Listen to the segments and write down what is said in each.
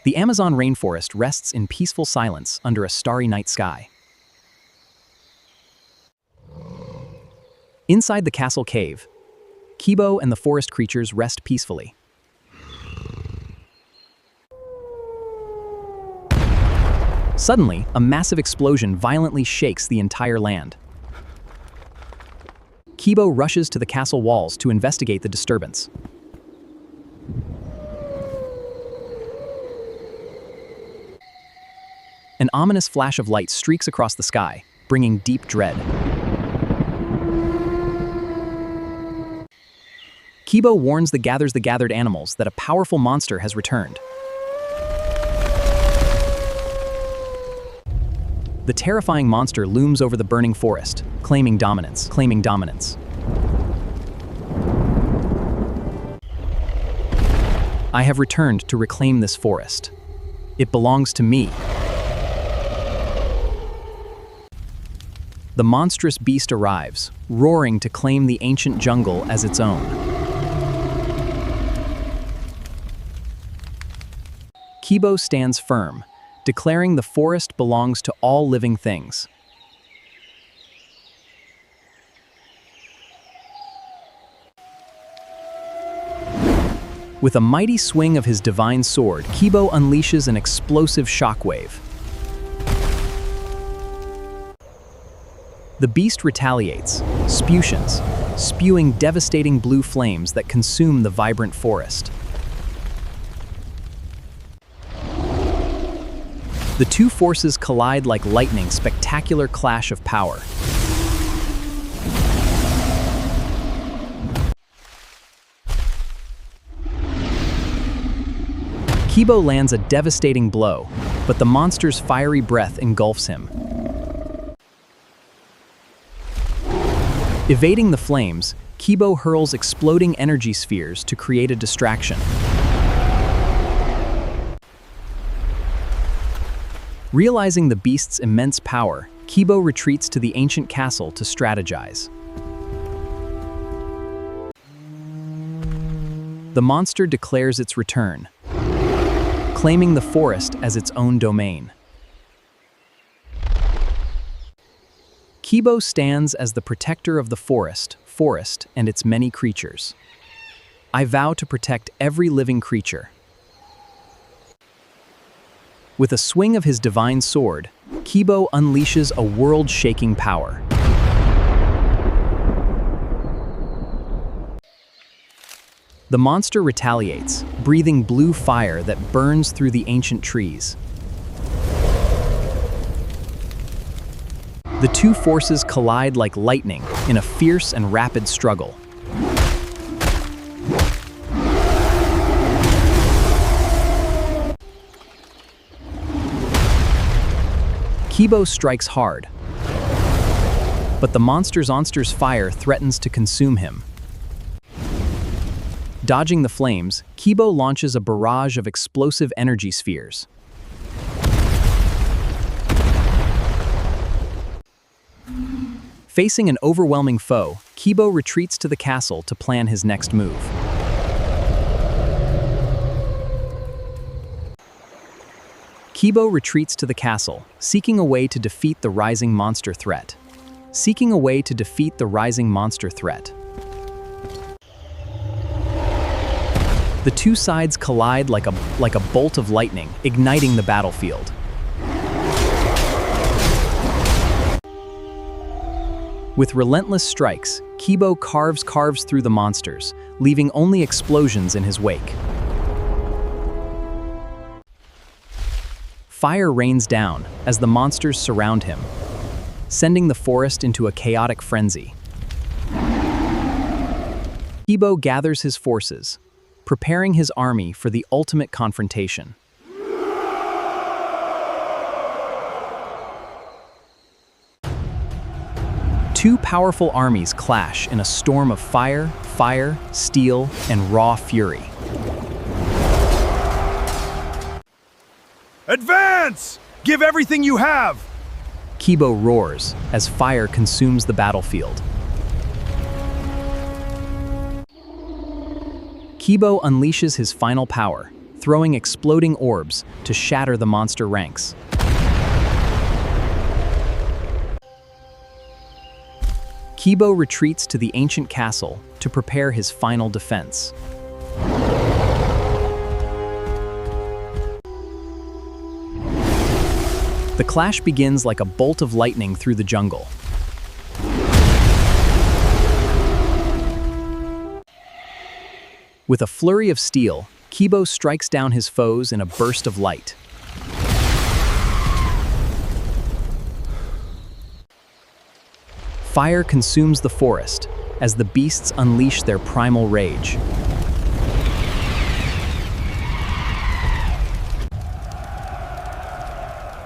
The Amazon rainforest rests in peaceful silence under a starry night sky. Inside the castle cave, Kibo and the forest creatures rest peacefully. Suddenly, a massive explosion violently shakes the entire land. Kibo rushes to the castle walls to investigate the disturbance. An ominous flash of light streaks across the sky, bringing deep dread. Kibo warns the gathered animals that a powerful monster has returned. The terrifying monster looms over the burning forest, claiming dominance. I have returned to reclaim this forest. It belongs to me. The monstrous beast arrives, roaring to claim the ancient jungle as its own. Kibo stands firm, declaring the forest belongs to all living things. With a mighty swing of his divine sword, Kibo unleashes an explosive shockwave. The beast retaliates, spewing devastating blue flames that consume the vibrant forest. The two forces collide like lightning, spectacular clash of power. Kibo lands a devastating blow, but the monster's fiery breath engulfs him. Evading the flames, Kibo hurls exploding energy spheres to create a distraction. Realizing the beast's immense power, Kibo retreats to the ancient castle to strategize. The monster declares its return, claiming the forest as its own domain. Kibo stands as the protector of the forest and its many creatures. I vow to protect every living creature. With a swing of his divine sword, Kibo unleashes a world-shaking power. The monster retaliates, breathing blue fire that burns through the ancient trees. The two forces collide like lightning in a fierce and rapid struggle. Kibo strikes hard, but the monster's fire threatens to consume him. Dodging the flames, Kibo launches a barrage of explosive energy spheres. Facing an overwhelming foe, Kibo retreats to the castle to plan his next move. Kibo retreats to the castle, seeking a way to defeat the rising monster threat. The two sides collide like a bolt of lightning, igniting the battlefield. With relentless strikes, Kibo carves through the monsters, leaving only explosions in his wake. Fire rains down as the monsters surround him, sending the forest into a chaotic frenzy. Kibo gathers his forces, preparing his army for the ultimate confrontation. Two powerful armies clash in a storm of fire, steel, and raw fury. Advance! Give everything you have! Kibo roars as fire consumes the battlefield. Kibo unleashes his final power, throwing exploding orbs to shatter the monster ranks. Kibo retreats to the ancient castle to prepare his final defense. The clash begins like a bolt of lightning through the jungle. With a flurry of steel, Kibo strikes down his foes in a burst of light. Fire consumes the forest as the beasts unleash their primal rage.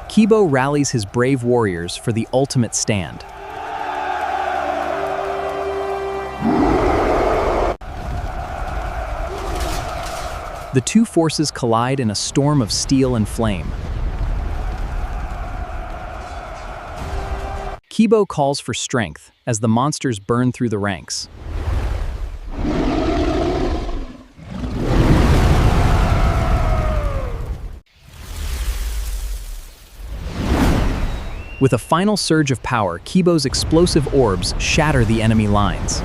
Kibo rallies his brave warriors for the ultimate stand. The two forces collide in a storm of steel and flame. Kibo calls for strength as the monsters burn through the ranks. With a final surge of power, Kibo's explosive orbs shatter the enemy lines.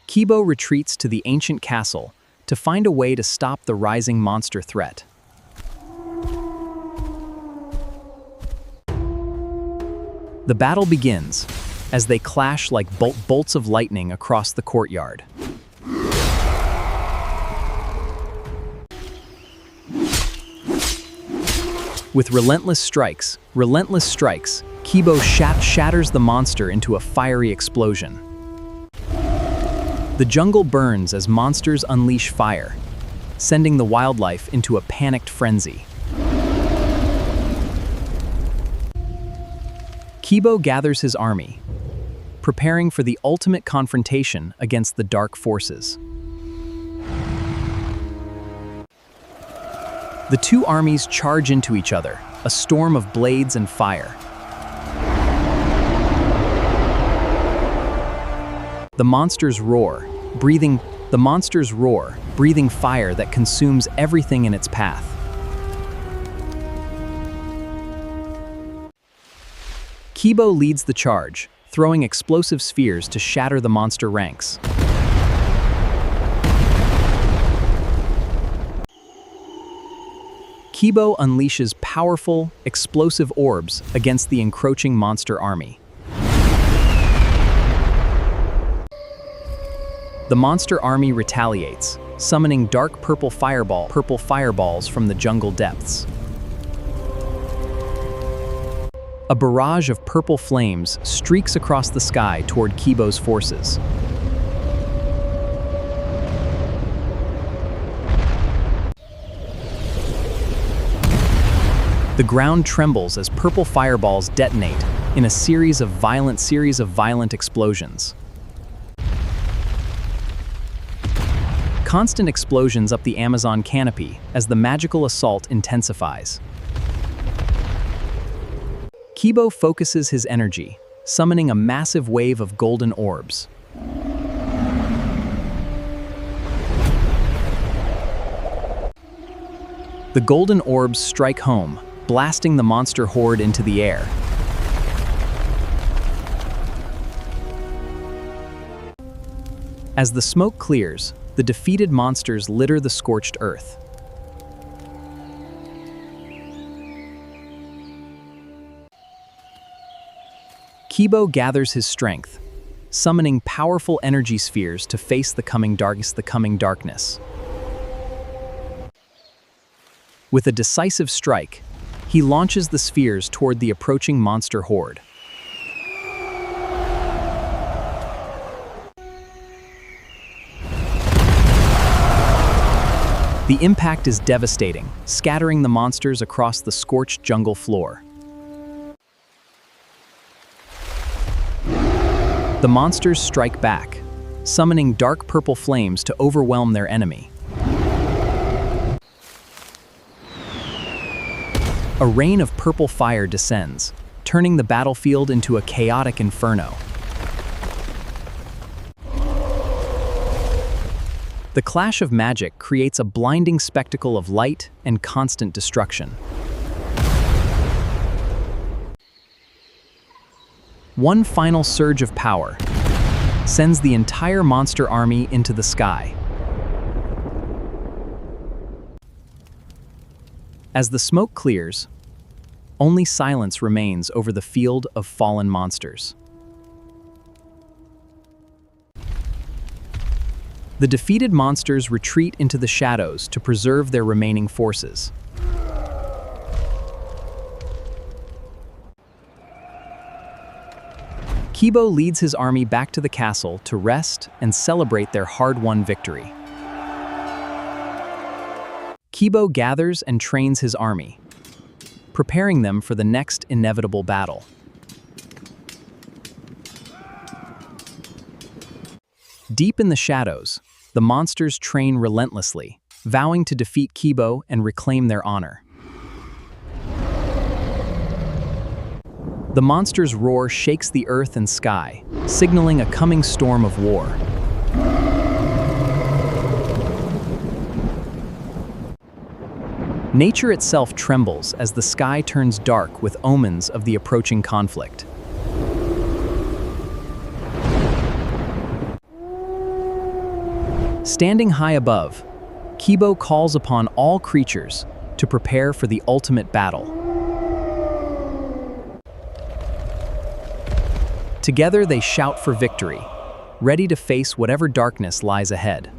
Kibo retreats to the ancient castle to find a way to stop the rising monster threat. The battle begins as they clash like bolts of lightning across the courtyard. With relentless strikes, Kibo shatters the monster into a fiery explosion. The jungle burns as monsters unleash fire, sending the wildlife into a panicked frenzy. Kibo gathers his army, preparing for the ultimate confrontation against the dark forces. The two armies charge into each other, a storm of blades and fire. The monsters roar, breathing fire that consumes everything in its path. Kibo leads the charge, throwing explosive spheres to shatter the monster ranks. Kibo unleashes powerful, explosive orbs against the encroaching monster army. The monster army retaliates, summoning dark purple fireballs from the jungle depths. A barrage of purple flames streaks across the sky toward Kibo's forces. The ground trembles as purple fireballs detonate in a series of violent explosions. Constant explosions up the Amazon canopy as the magical assault intensifies. Kibo focuses his energy, summoning a massive wave of golden orbs. The golden orbs strike home, blasting the monster horde into the air. As the smoke clears, the defeated monsters litter the scorched earth. Kibo gathers his strength, summoning powerful energy spheres to face the coming darkness. With a decisive strike, he launches the spheres toward the approaching monster horde. The impact is devastating, scattering the monsters across the scorched jungle floor. The monsters strike back, summoning dark purple flames to overwhelm their enemy. A rain of purple fire descends, turning the battlefield into a chaotic inferno. The clash of magic creates a blinding spectacle of light and constant destruction. One final surge of power sends the entire monster army into the sky. As the smoke clears, only silence remains over the field of fallen monsters. The defeated monsters retreat into the shadows to preserve their remaining forces. Kibo leads his army back to the castle to rest and celebrate their hard-won victory. Kibo gathers and trains his army, preparing them for the next inevitable battle. Deep in the shadows, the monsters train relentlessly, vowing to defeat Kibo and reclaim their honor. The monster's roar shakes the earth and sky, signaling a coming storm of war. Nature itself trembles as the sky turns dark with omens of the approaching conflict. Standing high above, Kibo calls upon all creatures to prepare for the ultimate battle. Together they shout for victory, ready to face whatever darkness lies ahead.